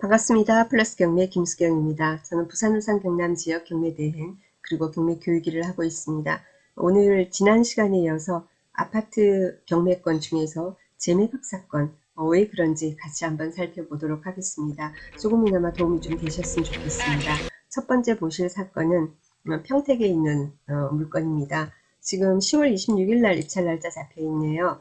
반갑습니다. 플러스 경매 김수경입니다. 저는 부산 울산 경남 지역 경매 대행 그리고 경매 교육일을 하고 있습니다. 오늘 지난 시간에 이어서 아파트 경매권 중에서 재매각 사건 왜 그런지 같이 한번 살펴보도록 하겠습니다. 조금이나마 도움이 좀 되셨으면 좋겠습니다. 첫 번째 보실 사건은 평택에 있는 물건입니다. 지금 10월 26일 날 입찰 날짜 잡혀 있네요.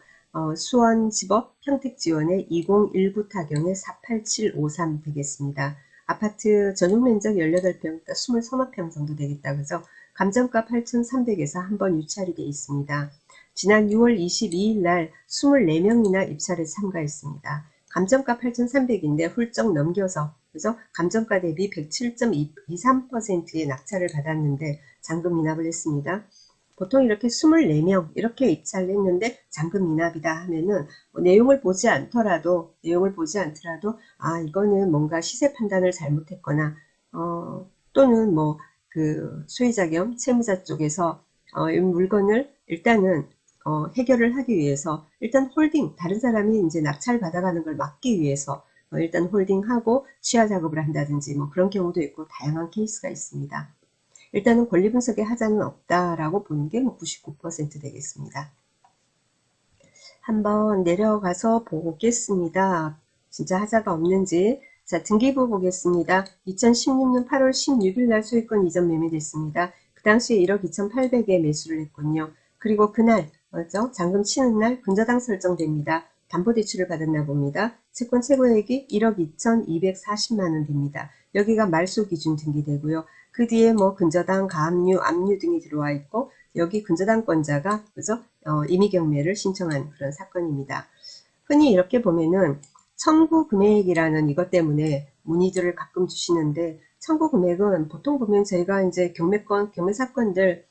수원지법 평택지원의 2019 타경의 48753 되겠습니다. 아파트 전용 면적 18평, 그러니까 23평 정도 되겠다. 그죠? 감정가 8,300에서 한번 유찰이 되어 있습니다. 지난 6월 22일 날 24명이나 입찰에 참가했습니다. 감정가 8,300인데 훌쩍 넘겨서, 그죠? 감정가 대비 107.23%의 낙찰을 받았는데 잔금 미납을 했습니다. 보통 이렇게 24명 이렇게 입찰을 했는데 잔금 미납이다 하면은 내용을 보지 않더라도 이거는 뭔가 시세 판단을 잘못했거나 또는 뭐 그 소유자 겸 채무자 쪽에서 이 물건을 일단은 해결을 하기 위해서 일단 홀딩, 다른 사람이 이제 낙찰 받아가는 걸 막기 위해서 일단 홀딩하고 취하 작업을 한다든지 뭐 그런 경우도 있고 다양한 케이스가 있습니다. 일단은 권리 분석에 하자는 없다라고 보는 게 99% 되겠습니다. 한번 내려가서 보겠습니다. 진짜 하자가 없는지. 자, 등기부 보겠습니다. 2016년 8월 16일 날 소유권 이전 매매됐습니다. 그 당시에 1억 2,800에 매수를 했군요. 그리고 그날, 잔금 치는 날 근저당 설정됩니다. 담보대출을 받았나 봅니다. 채권 최고액이 1억 2,240만원 됩니다. 여기가 말소 기준 등기되고요. 그 뒤에 뭐 근저당, 가압류, 압류 등이 들어와 있고 여기 근저당권자가 그죠? 임의 경매를 신청한 그런 사건입니다. 흔히 이렇게 보면은 청구 금액이라는 이것 때문에 문의들을 가끔 주시는데 청구 금액은 보통 보면 저희가 이제 경매권, 경매 사건들,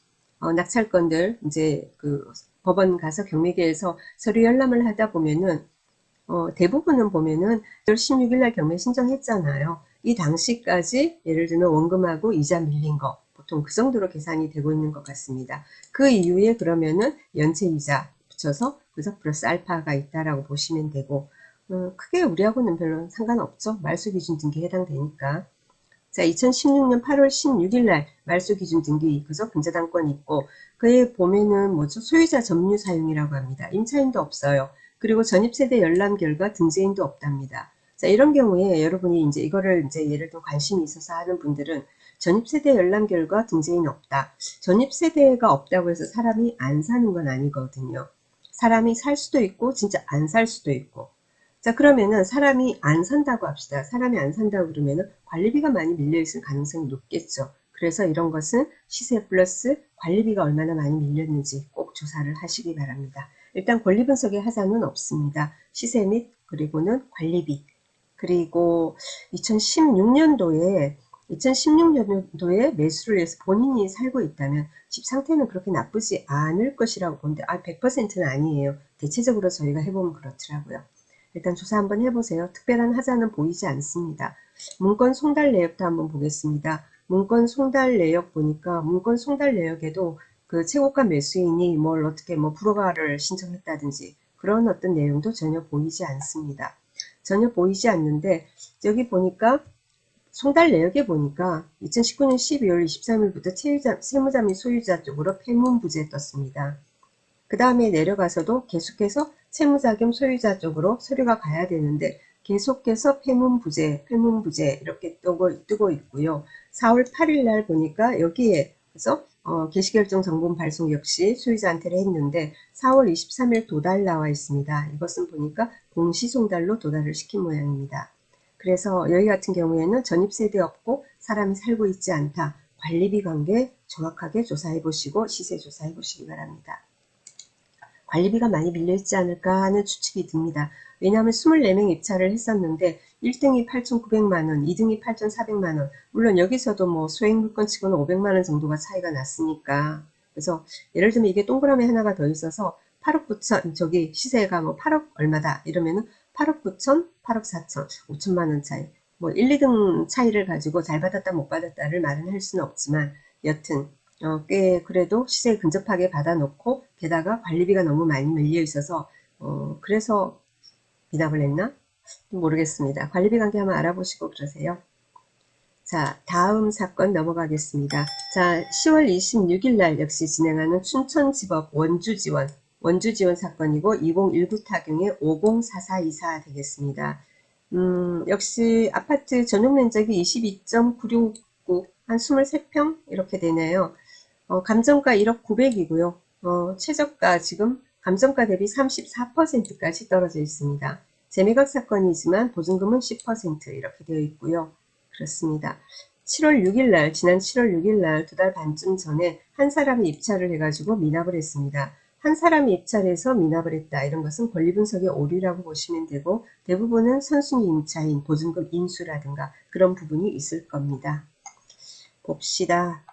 낙찰건들 이제 그 법원 가서 경매계에서 서류 열람을 하다 보면은 대부분은 보면은 1월 16일 날 경매 신청했잖아요. 이 당시까지 예를 들면 원금하고 이자 밀린 거 보통 그 정도로 계산이 되고 있는 것 같습니다. 그 이후에 그러면은 연체 이자 붙여서 그래서 플러스 알파가 있다라고 보시면 되고 크게 우리하고는 별로 상관없죠. 말소 기준 등기에 해당되니까. 자, 2016년 8월 16일 날 말소 기준 등기 그죠? 근저당권 있고 그에 보면은 뭐죠? 소유자 점유 사용이라고 합니다. 임차인도 없어요. 그리고 전입세대 열람 결과 등재인도 없답니다. 자, 이런 경우에 여러분이 이제 이거를 이제 예를 들어 관심이 있어서 하는 분들은 전입세대 열람 결과 등재인 없다. 전입세대가 없다고 해서 사람이 안 사는 건 아니거든요. 사람이 살 수도 있고 진짜 안 살 수도 있고. 자, 그러면은 사람이 안 산다고 합시다. 사람이 안 산다고 그러면은 관리비가 많이 밀려있을 가능성이 높겠죠. 그래서 이런 것은 시세 플러스 관리비가 얼마나 많이 밀렸는지 꼭 조사를 하시기 바랍니다. 일단 권리 분석의 하자는 없습니다. 시세 및 그리고는 관리비. 그리고 2016년도에 매수를 해서 본인이 살고 있다면 집 상태는 그렇게 나쁘지 않을 것이라고 보는데 100%는 아니에요. 대체적으로 저희가 해보면 그렇더라고요. 일단 조사 한번 해보세요. 특별한 하자는 보이지 않습니다. 문건 송달 내역도 한번 보겠습니다. 문건 송달 내역 보니까 문건 송달 내역에도 그 최고가 매수인이 뭘 어떻게 뭐 불허가를 신청했다든지 그런 어떤 내용도 전혀 보이지 않습니다. 전혀 보이지 않는데 여기 보니까 송달 내역에 보니까 2019년 12월 23일부터 세무자 및 소유자 쪽으로 폐문부재 떴습니다. 그 다음에 내려가서도 계속해서 채무자 겸 소유자 쪽으로 서류가 가야 되는데 계속해서 폐문부재 이렇게 뜨고 있고요. 4월 8일 날 보니까 여기에 그래서 개시결정 정본 발송 역시 소유자한테를 했는데 4월 23일 도달 나와 있습니다. 이것은 보니까 동시송달로 도달을 시킨 모양입니다. 그래서 여기 같은 경우에는 전입세대 없고 사람이 살고 있지 않다. 관리비 관계 정확하게 조사해 보시고 시세 조사해 보시기 바랍니다. 관리비가 많이 밀려있지 않을까 하는 추측이 듭니다. 왜냐하면 24명 입찰을 했었는데 1등이 8,900만원, 2등이 8,400만원. 물론 여기서도 뭐 소액 물건 치고는 500만원 정도가 차이가 났으니까. 그래서 예를 들면 이게 동그라미 하나가 더 있어서 8억 9천, 저기 시세가 뭐 8억 얼마다 이러면은 8억 9천, 8억 4천, 5천만원 차이. 뭐 1, 2등 차이를 가지고 잘 받았다 못 받았다를 말은 할 수는 없지만 여튼 꽤 그래도 시세에 근접하게 받아놓고 게다가 관리비가 너무 많이 밀려 있어서 그래서 미납을 했나? 모르겠습니다. 관리비 관계 한번 알아보시고 그러세요. 자, 다음 사건 넘어가겠습니다. 자, 10월 26일 날 역시 진행하는 춘천지법 원주지원 사건이고 2019 타경의 504424 되겠습니다. 역시 아파트 전용 면적이 22.969, 한 23평 이렇게 되네요. 감정가 1억 900이고요. 최저가 지금 감정가 대비 34%까지 떨어져 있습니다. 재매각 사건이지만 보증금은 10% 이렇게 되어 있고요. 그렇습니다. 7월 6일 날, 지난 7월 6일 날 2달 반쯤 전에 한 사람이 입찰을 해가지고 미납을 했습니다. 한 사람이 입찰해서 미납을 했다. 이런 것은 권리분석의 오류라고 보시면 되고 대부분은 선순위 임차인, 보증금 인수라든가 그런 부분이 있을 겁니다. 봅시다.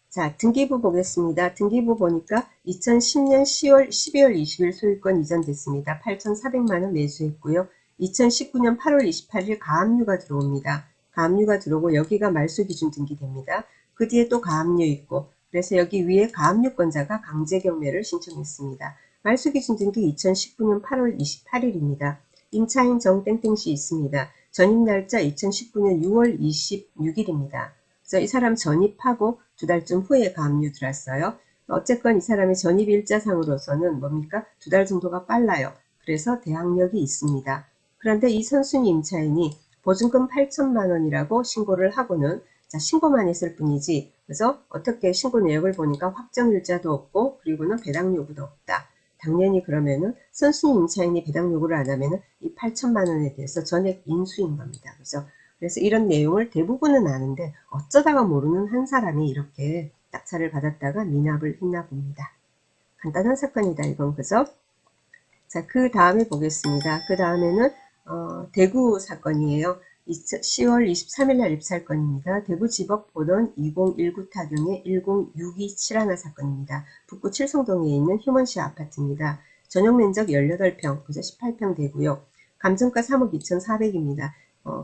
자, 등기부 보겠습니다. 등기부 보니까 2010년 12월 20일 소유권 이전됐습니다. 8,400만원 매수했고요. 2019년 8월 28일 가압류가 들어옵니다. 가압류가 들어오고 여기가 말소기준 등기됩니다. 그 뒤에 또 가압류 있고 그래서 여기 위에 가압류권자가 강제경매를 신청했습니다. 말소기준 등기 2019년 8월 28일입니다. 임차인 정땡땡씨 있습니다. 전입날짜 2019년 6월 26일입니다. 그래서 이 사람 전입하고 2달쯤 후에 가압류 들어왔어요. 어쨌건 이 사람의 전입 일자상으로서는 뭡니까? 2달 정도가 빨라요. 그래서 대항력이 있습니다. 그런데 이 선순위 임차인이 보증금 8천만 원이라고 신고를 하고는 자, 신고만 했을 뿐이지 그래서 어떻게 신고 내역을 보니까 확정일자도 없고 그리고는 배당 요구도 없다. 당연히 그러면은 선순위 임차인이 배당 요구를 안 하면은 이 8천만 원에 대해서 전액 인수인 겁니다. 그죠? 그래서 이런 내용을 대부분은 아는데 어쩌다가 모르는 한 사람이 이렇게 낙찰을 받았다가 미납을 했나 봅니다. 간단한 사건이다 이건 그죠? 자, 그 다음에 보겠습니다. 그 다음에는 대구 사건이에요. 10월 23일 날 입찰건입니다. 대구지법 보던 2019 타경의 10627 사건입니다. 북구 칠성동에 있는 휴먼시 아파트입니다. 전용 면적 18평, 그죠? 18평 되고요. 감정가 3억 2,400입니다.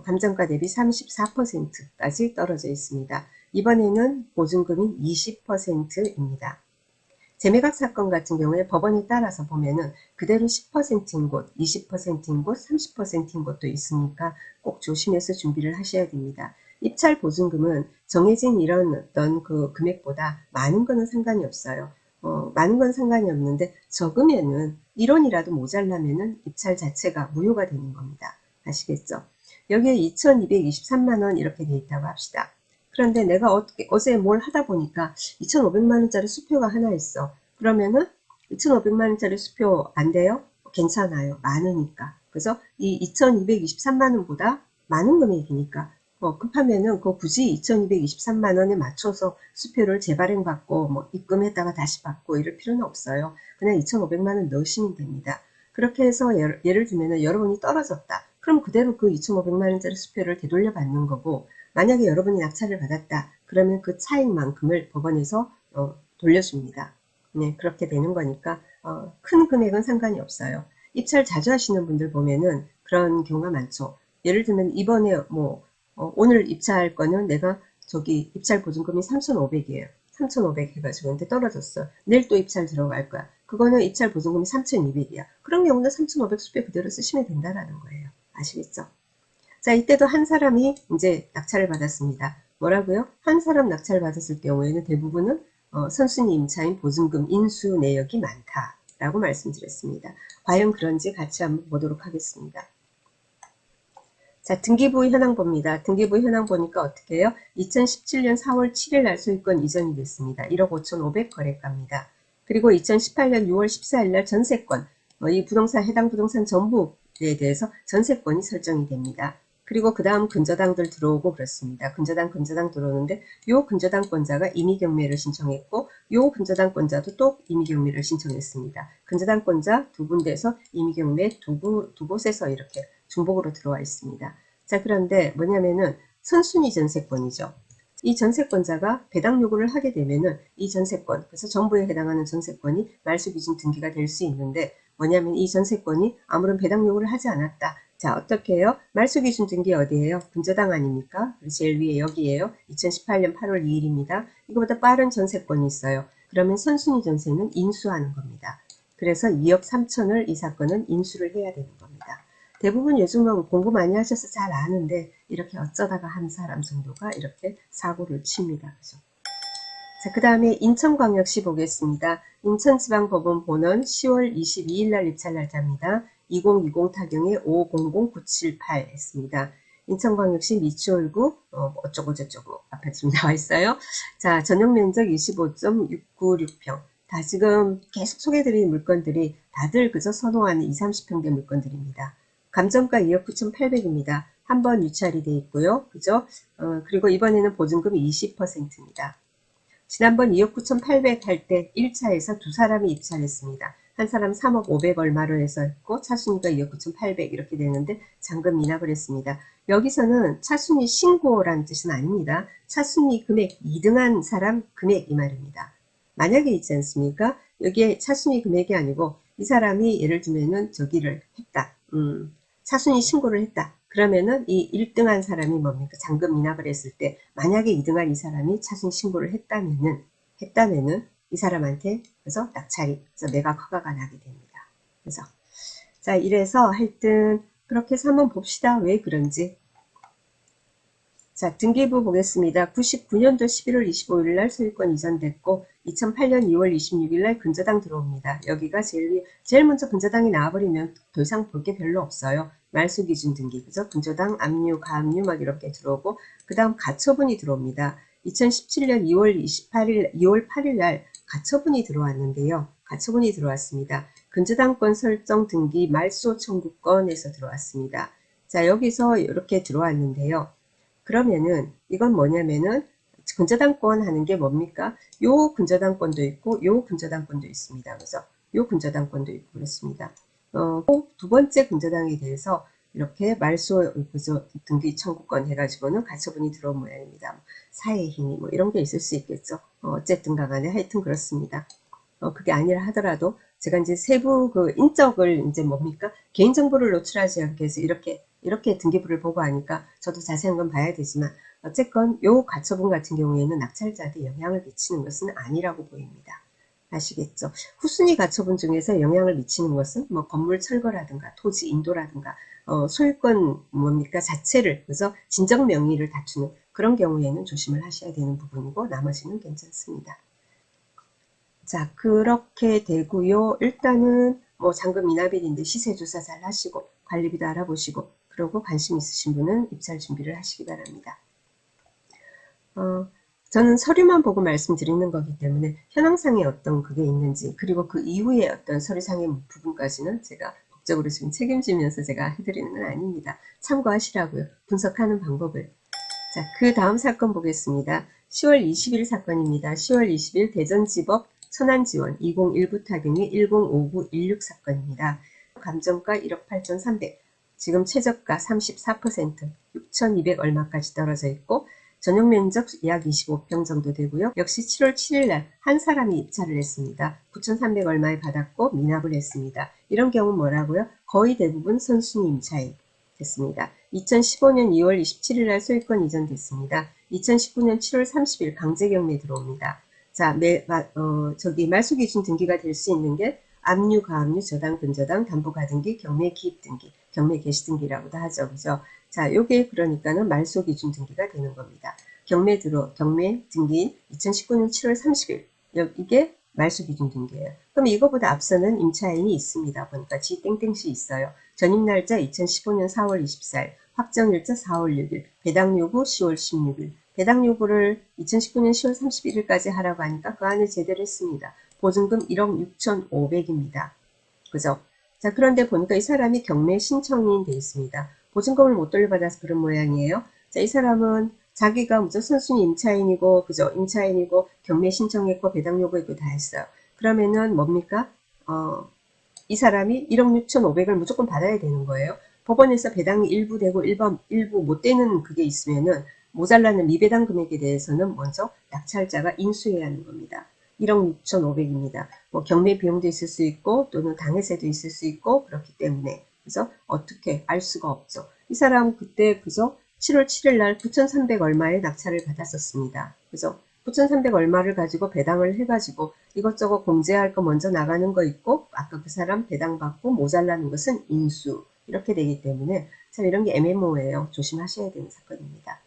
감정가 대비 34%까지 떨어져 있습니다. 이번에는 보증금이 20%입니다. 재매각 사건 같은 경우에 법원에 따라서 보면은 그대로 10%인 곳, 20%인 곳, 30%인 곳도 있으니까 꼭 조심해서 준비를 하셔야 됩니다. 입찰 보증금은 정해진 이런 어떤 그 금액보다 많은 거는 상관이 없어요. 많은 건 상관이 없는데 적으면은 1원이라도 모자라면은 입찰 자체가 무효가 되는 겁니다. 아시겠죠? 여기에 2,223만 원 이렇게 돼 있다고 합시다. 그런데 내가 어제 뭘 하다 보니까 2,500만 원짜리 수표가 하나 있어. 그러면은 2,500만 원짜리 수표 안 돼요? 괜찮아요. 많으니까. 그래서 이 2,223만 원보다 많은 금액이니까 급하면은 그 굳이 2,223만 원에 맞춰서 수표를 재발행받고 뭐 입금했다가 다시 받고 이럴 필요는 없어요. 그냥 2,500만 원 넣으시면 됩니다. 그렇게 해서 예를 들면은 여러분이 떨어졌다. 그럼 그대로 그 2,500만 원짜리 수표를 되돌려 받는 거고 만약에 여러분이 낙찰을 받았다. 그러면 그 차익만큼을 법원에서 돌려줍니다. 네, 그렇게 되는 거니까 큰 금액은 상관이 없어요. 입찰 자주 하시는 분들 보면은 그런 경우가 많죠. 예를 들면 이번에 뭐 오늘 입찰할 거는 내가 저기 입찰 보증금이 3,500이에요. 3,500 해가지고 근데 떨어졌어. 내일 또 입찰 들어갈 거야. 그거는 입찰 보증금이 3,200이야. 그런 경우는 3,500 수표 그대로 쓰시면 된다라는 거예요. 아시겠죠? 자, 이때도 한 사람이 이제 낙찰을 받았습니다. 뭐라고요? 한 사람 낙찰을 받았을 경우에는 대부분은 선순위 임차인 보증금 인수 내역이 많다라고 말씀드렸습니다. 과연 그런지 같이 한번 보도록 하겠습니다. 자, 등기부 현황 봅니다. 등기부 현황 보니까 어떻게 해요? 2017년 4월 7일 날 소유권 이전이 됐습니다. 1억 5,500 거래가입니다. 그리고 2018년 6월 14일 날 전세권, 이 부동산 해당 부동산 전부에 대해서 전세권이 설정이 됩니다. 그리고 그 다음 근저당들 들어오고 그렇습니다. 근저당 들어오는데 요 근저당권자가 임의경매를 신청했고 요 근저당권자도 또 임의경매를 신청했습니다. 근저당권자 두 군데에서 임의경매 두 곳에서 이렇게 중복으로 들어와 있습니다. 자, 그런데 뭐냐면은 선순위 전세권이죠. 이 전세권자가 배당 요구를 하게 되면은 이 전세권, 그래서 정부에 해당하는 전세권이 말소기준 등기가 될 수 있는데 뭐냐면 이 전세권이 아무런 배당 요구를 하지 않았다. 자, 어떻게 해요? 말소기준 등기 어디예요? 근저당 아닙니까? 제일 위에 여기에요. 2018년 8월 2일입니다. 이거보다 빠른 전세권이 있어요. 그러면 선순위 전세는 인수하는 겁니다. 그래서 2억 3천을 이 사건은 인수를 해야 되는 겁니다. 대부분 요즘은 공부 많이 하셔서 잘 아는데 이렇게 어쩌다가 한 사람 정도가 이렇게 사고를 칩니다. 그죠? 자, 그 다음에 인천광역시 보겠습니다. 인천지방법원 본원 10월 22일 날 입찰 날짜입니다. 2020 타경에 500978 했습니다. 인천광역시 미추홀구 어쩌고 저쩌고 앞에 좀 나와 있어요. 자, 전용 면적 25.696평. 다 지금 계속 소개드린 물건들이 다들 그저 선호하는 20, 30평대 물건들입니다. 감정가 2억 9,800입니다. 한 번 유찰이 돼 있고요. 그죠? 그리고 이번에는 보증금이 20%입니다. 지난번 2억 9,800 할 때 1차에서 두 사람이 입찰했습니다. 한 사람 3억 500 얼마로 해서 했고 차순위가 2억 9,800 이렇게 되는데 잔금 미납을 했습니다. 여기서는 차순위 신고라는 뜻은 아닙니다. 차순위 금액 2등한 사람 금액 이 말입니다. 만약에 있지 않습니까? 여기에 차순위 금액이 아니고 이 사람이 예를 들면은 저기를 했다. 차순위 신고를 했다. 그러면은 이 1등한 사람이 뭡니까? 잔금 미납을 했을 때 만약에 2등한 이 사람이 차순 신고를 했다면은 이 사람한테 그래서 낙찰이 그래서 매각 허가가 나게 됩니다. 그래서 자 이래서 하여튼 그렇게 해서 한번 봅시다. 왜 그런지. 자, 등기부 보겠습니다. 99년도 11월 25일 날 소유권 이전됐고 2008년 2월 26일 날 근저당 들어옵니다. 여기가 제일 먼저 근저당이 나와버리면 더 이상 볼 게 별로 없어요. 말소 기준 등기, 그죠? 근저당, 압류, 가압류 막 이렇게 들어오고 그 다음 가처분이 들어옵니다. 2017년 2월 8일 날 가처분이 들어왔는데요. 가처분이 들어왔습니다. 근저당권 설정 등기 말소 청구권에서 들어왔습니다. 자, 여기서 이렇게 들어왔는데요. 그러면은 이건 뭐냐면은 근저당권 하는 게 뭡니까? 요 근저당권도 있고 요 근저당권도 있습니다. 그래서 요 근저당권도 있고 그렇습니다. 두 번째 근저당에 대해서 이렇게 말소 등기 청구권 해가지고는 가처분이 들어온 모양입니다. 사회 행위 뭐 이런 게 있을 수 있겠죠. 어쨌든 간에 하여튼 그렇습니다. 그게 아니라 하더라도 제가 이제 세부 그 인적을 이제 뭡니까? 개인정보를 노출하지 않게 해서 이렇게 등기부를 보고 하니까 저도 자세한 건 봐야 되지만 어쨌건 요 가처분 같은 경우에는 낙찰자한테 영향을 미치는 것은 아니라고 보입니다. 아시겠죠? 후순위 가처분 중에서 영향을 미치는 것은 뭐 건물 철거라든가 토지 인도라든가 소유권 뭡니까 자체를 그래서 진정 명의를 다투는 그런 경우에는 조심을 하셔야 되는 부분이고 나머지는 괜찮습니다. 자, 그렇게 되고요. 일단은 뭐 잔금 미납일인데 시세 조사 잘 하시고 관리비도 알아보시고 그러고 관심 있으신 분은 입찰 준비를 하시기 바랍니다. 저는 서류만 보고 말씀드리는 거기 때문에 현황상에 어떤 그게 있는지 그리고 그 이후에 어떤 서류상의 부분까지는 제가 법적으로 지금 책임지면서 제가 해드리는 건 아닙니다. 참고하시라고요. 분석하는 방법을. 자, 그 다음 사건 보겠습니다. 10월 20일 사건입니다. 10월 20일 대전지법 천안지원 2019 타경의 105916 사건입니다. 감정가 1억 8,300, 지금 최저가 34%, 6,200 얼마까지 떨어져 있고 전용 면적 약 25평 정도 되고요. 역시 7월 7일 날 한 사람이 입찰을 했습니다. 9,300 얼마에 받았고 미납을 했습니다. 이런 경우 뭐라고요? 거의 대부분 선순위 임차인 됐습니다. 2015년 2월 27일 날 소유권 이전됐습니다. 2019년 7월 30일 강제경매 들어옵니다. 자, 저기 말소기준 등기가 될 수 있는 게 압류, 가압류, 저당, 근저당, 담보가등기, 경매 기입 등기, 경매 개시 등기라고도 하죠. 그죠? 자, 요게 그러니까는 말소기준 등기가 되는 겁니다. 경매 등기인 2019년 7월 30일. 이게 말소기준 등기예요. 그럼 이거보다 앞서는 임차인이 있습니다. 보니까 지땡땡시 있어요. 전입날짜 2015년 4월 24일, 확정일자 4월 6일, 배당요구 10월 16일. 배당요구를 2019년 10월 31일까지 하라고 하니까 그 안에 제대로 했습니다. 보증금 1억 6,500입니다. 그죠? 자, 그런데 보니까 이 사람이 경매 신청인 돼 있습니다. 보증금을 못 돌려받아서 그런 모양이에요. 자, 이 사람은 자기가 무슨 선순위 임차인이고, 그죠? 임차인이고, 경매 신청했고, 배당 요구했고 다 했어요. 그러면은 뭡니까? 이 사람이 1억 6,500을 무조건 받아야 되는 거예요. 법원에서 배당이 일부 되고 일부 못 되는 그게 있으면은 모자라는 미배당 금액에 대해서는 먼저 낙찰자가 인수해야 하는 겁니다. 1억 6,500입니다. 뭐 경매 비용도 있을 수 있고 또는 당해세도 있을 수 있고 그렇기 때문에 그래서 어떻게 알 수가 없죠. 이 사람 그때 그죠? 7월 7일 날 9,300 얼마에 낙찰을 받았었습니다. 그죠? 9,300 얼마를 가지고 배당을 해가지고 이것저것 공제할 거 먼저 나가는 거 있고 아까 그 사람 배당 받고 모자라는 것은 인수 이렇게 되기 때문에 참 이런 게 애매모호해요. 조심하셔야 되는 사건입니다.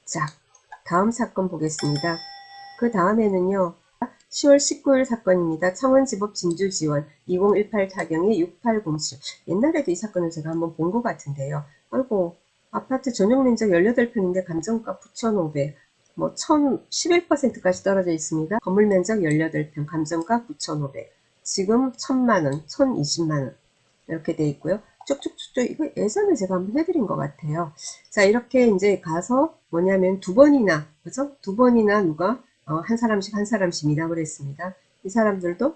자, 다음 사건 보겠습니다. 그 다음에는요. 10월 19일 사건입니다. 창원지법 진주지원 2018 타경의 6807. 옛날에도 이 사건을 제가 한번 본 것 같은데요. 아이고, 아파트 전용 면적 18평인데 감정가 9,500, 뭐 11%까지 떨어져 있습니다. 건물 면적 18평, 감정가 9,500. 지금 1,000만원, 1,020만원 이렇게 돼 있고요. 쭉쭉쭉쭉 이거 예전에 제가 한번 해드린 것 같아요. 자, 이렇게 이제 가서 뭐냐면 두 번이나, 그죠? 두 번이나 누가 한 사람씩 한 사람씩 미납을 했습니다. 이 사람들도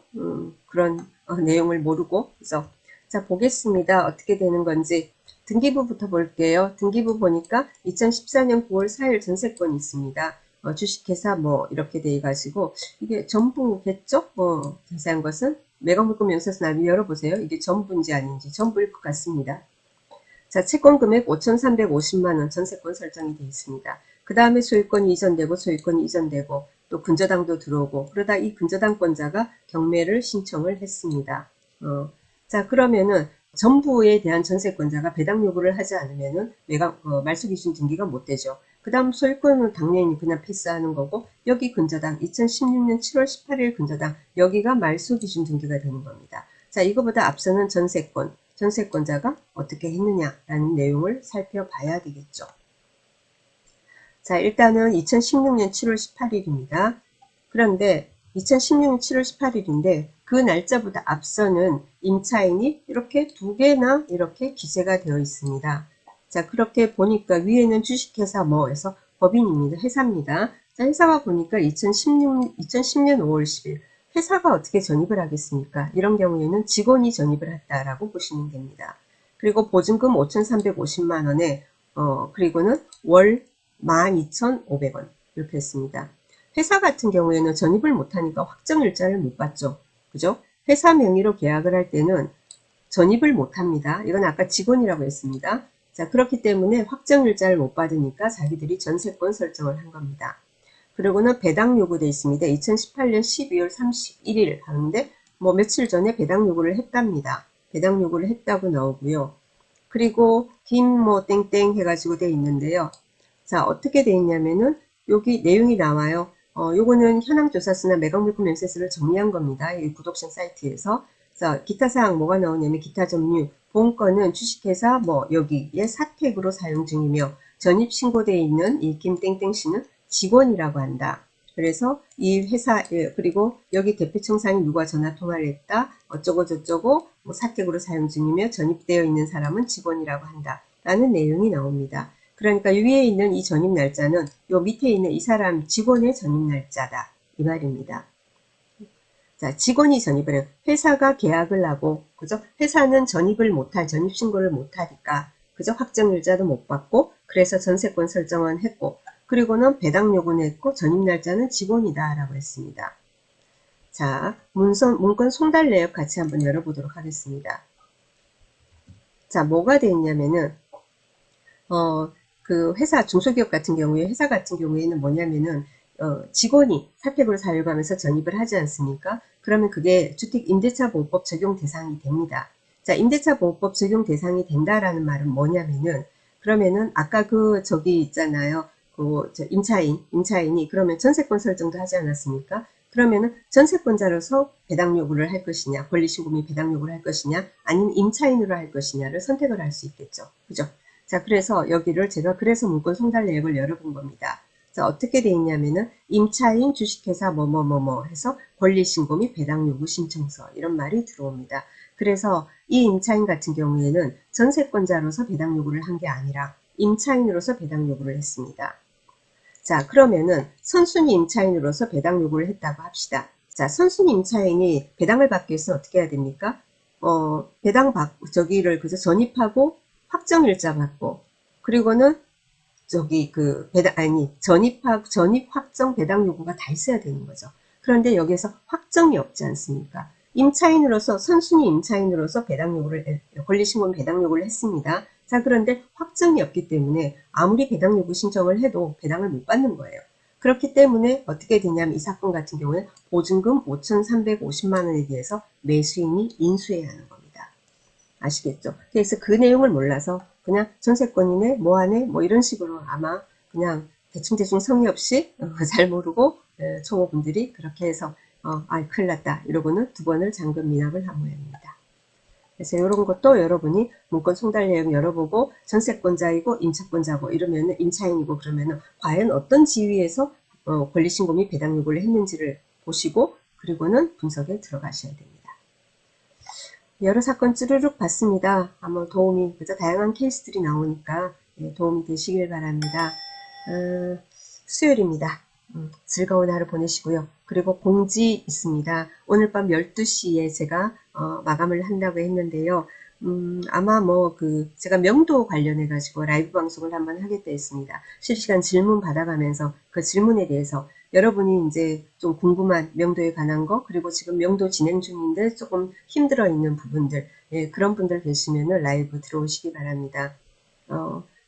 그런 내용을 모르고, 그죠? 자, 보겠습니다. 어떻게 되는 건지. 등기부부터 볼게요. 등기부 보니까 2014년 9월 4일 전세권이 있습니다. 주식회사 뭐 이렇게 돼 가지고 이게 전부겠죠? 뭐 자세한 것은 매각물건 명세서 나중에 열어보세요. 이게 전부인지 아닌지 전부일 것 같습니다. 자, 채권 금액 5,350만원 전세권 설정이 되어 있습니다. 그 다음에 소유권이 이전되고 또 근저당도 들어오고 그러다 이 근저당권자가 경매를 신청을 했습니다. 자, 그러면은 전부에 대한 전세권자가 배당 요구를 하지 않으면은 말소기준 등기가 못 되죠. 그 다음 소유권은 당연히 그냥 패스하는 거고 여기 근저당 2016년 7월 18일 근저당 여기가 말소기준 등기가 되는 겁니다. 자, 이거보다 앞서는 전세권자가 어떻게 했느냐라는 내용을 살펴봐야 되겠죠. 자, 일단은 2016년 7월 18일입니다. 그런데 2016년 7월 18일인데 그 날짜보다 앞서는 임차인이 이렇게 두 개나 이렇게 기재가 되어 있습니다. 자, 그렇게 보니까 위에는 주식회사 뭐에서 법인입니다. 회사입니다. 자, 회사가 보니까 2010년 5월 10일 회사가 어떻게 전입을 하겠습니까? 이런 경우에는 직원이 전입을 했다라고 보시면 됩니다. 그리고 보증금 5,350만 원에 그리고는 월 12,500원 이렇게 했습니다. 회사 같은 경우에는 전입을 못하니까 확정일자를 못 받죠. 그죠? 회사 명의로 계약을 할 때는 전입을 못합니다. 이건 아까 직원이라고 했습니다. 자, 그렇기 때문에 확정일자를 못 받으니까 자기들이 전세권 설정을 한 겁니다. 그리고는 배당 요구돼 있습니다. 2018년 12월 31일 하는데 뭐 며칠 전에 배당 요구를 했답니다. 배당 요구를 했다고 나오고요. 그리고 김 뭐 땡땡 해가지고 돼 있는데요. 자, 어떻게 돼 있냐면은 여기 내용이 나와요. 요거는 현황조사서나 매각물건 명세서를 정리한 겁니다. 이 구독션 사이트에서. 자, 기타 사항 뭐가 나오냐면 기타 점유. 본건은 주식회사 뭐 여기에 사택으로 사용 중이며 전입 신고되어 있는 이 김땡땡 씨는 직원이라고 한다. 그래서 이 회사 그리고 여기 대표청장이 누가 전화 통화를 했다. 어쩌고 저쩌고 뭐 사택으로 사용 중이며 전입되어 있는 사람은 직원이라고 한다. 라는 내용이 나옵니다. 그러니까 위에 있는 이 전입 날짜는 요 밑에 있는 이 사람 직원의 전입 날짜다. 이 말입니다. 자, 직원이 전입을 해요. 회사가 계약을 하고, 그죠? 회사는 전입 신고를 못하니까, 그죠? 확정일자도 못 받고, 그래서 전세권 설정은 했고, 그리고는 배당 요구는 했고, 전입 날짜는 직원이다. 라고 했습니다. 자, 문건 송달 내역 같이 한번 열어보도록 하겠습니다. 자, 뭐가 돼 있냐면은, 그 회사, 중소기업 같은 경우에, 회사 같은 경우에는 뭐냐면은, 직원이 사택으로 사용하면서 전입을 하지 않습니까? 그러면 그게 주택임대차보호법 적용 대상이 됩니다. 자, 임대차보호법 적용 대상이 된다라는 말은 뭐냐면은, 그러면은, 아까 저기 있잖아요. 임차인이, 그러면 전세권 설정도 하지 않았습니까? 그러면은 전세권자로서 배당 요구를 할 것이냐, 권리신고 및 배당 요구를 할 것이냐, 아니면 임차인으로 할 것이냐를 선택을 할 수 있겠죠. 그죠? 자, 그래서 여기를 제가 그래서 문건 송달 내역을 열어본 겁니다. 자, 어떻게 돼 있냐면은 임차인 주식회사 뭐뭐뭐뭐 해서 권리신고 및 배당 요구 신청서 이런 말이 들어옵니다. 그래서 이 임차인 같은 경우에는 전세권자로서 배당 요구를 한 게 아니라 임차인으로서 배당 요구를 했습니다. 자, 그러면은 선순위 임차인으로서 배당 요구를 했다고 합시다. 자, 선순위 임차인이 배당을 받기 위해서 어떻게 해야 됩니까? 저기를 그저 전입하고 확정일자 받고 그리고는 전입 확정 배당 요구가 다 있어야 되는 거죠. 그런데 여기에서 확정이 없지 않습니까? 선순위 임차인으로서 권리신고는 배당 요구를 했습니다. 자, 그런데 확정이 없기 때문에 아무리 배당 요구 신청을 해도 배당을 못 받는 거예요. 그렇기 때문에 어떻게 되냐면 이 사건 같은 경우는 보증금 5,350만 원에 대해서 매수인이 인수해야 하는 겁니다. 아시겠죠? 그래서 그 내용을 몰라서 그냥 전세권이네, 뭐하네, 뭐 이런 식으로 아마 그냥 대충 성의 없이 잘 모르고 초보분들이 그렇게 해서 큰일 났다 이러고는 두 번을 잔금 미납을 한 모양입니다. 그래서 이런 것도 여러분이 문건 송달 내용 열어보고 전세권자이고 임차권자고 이러면은 임차인이고 그러면은 과연 어떤 지위에서 권리신고 및 배당 요구를 했는지를 보시고 그리고는 분석에 들어가셔야 됩니다. 여러 사건 쭈루룩 봤습니다. 아마 도움이 그저 다양한 케이스들이 나오니까 도움이 되시길 바랍니다. 수요일입니다. 즐거운 하루 보내시고요. 그리고 공지 있습니다. 오늘 밤 12시에 제가 마감을 한다고 했는데요. 아마 제가 명도 관련해 가지고 라이브 방송을 한번 하겠다 했습니다. 실시간 질문 받아가면서 그 질문에 대해서 여러분이 이제 좀 궁금한 명도에 관한 거, 그리고 지금 명도 진행 중인데 조금 힘들어 있는 부분들, 그런 분들 계시면은 라이브 들어오시기 바랍니다.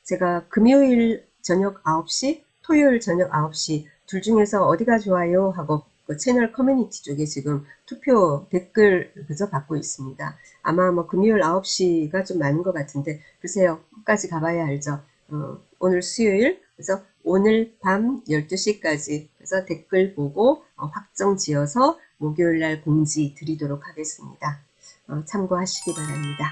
제가 금요일 저녁 9시, 토요일 저녁 9시 둘 중에서 어디가 좋아요 하고 그 채널 커뮤니티 쪽에 지금 투표 댓글 그저 받고 있습니다. 아마 금요일 9시가 좀 많은 것 같은데 글쎄요, 끝까지 가봐야 알죠. 오늘 수요일, 그래서 오늘 밤 12시까지 그래서 댓글 보고 확정 지어서 목요일 날 공지 드리도록 하겠습니다. 참고하시기 바랍니다.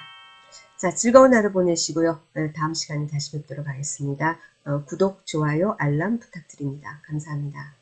자, 즐거운 하루 보내시고요. 다음 시간에 다시 뵙도록 하겠습니다. 구독, 좋아요, 알람 부탁드립니다. 감사합니다.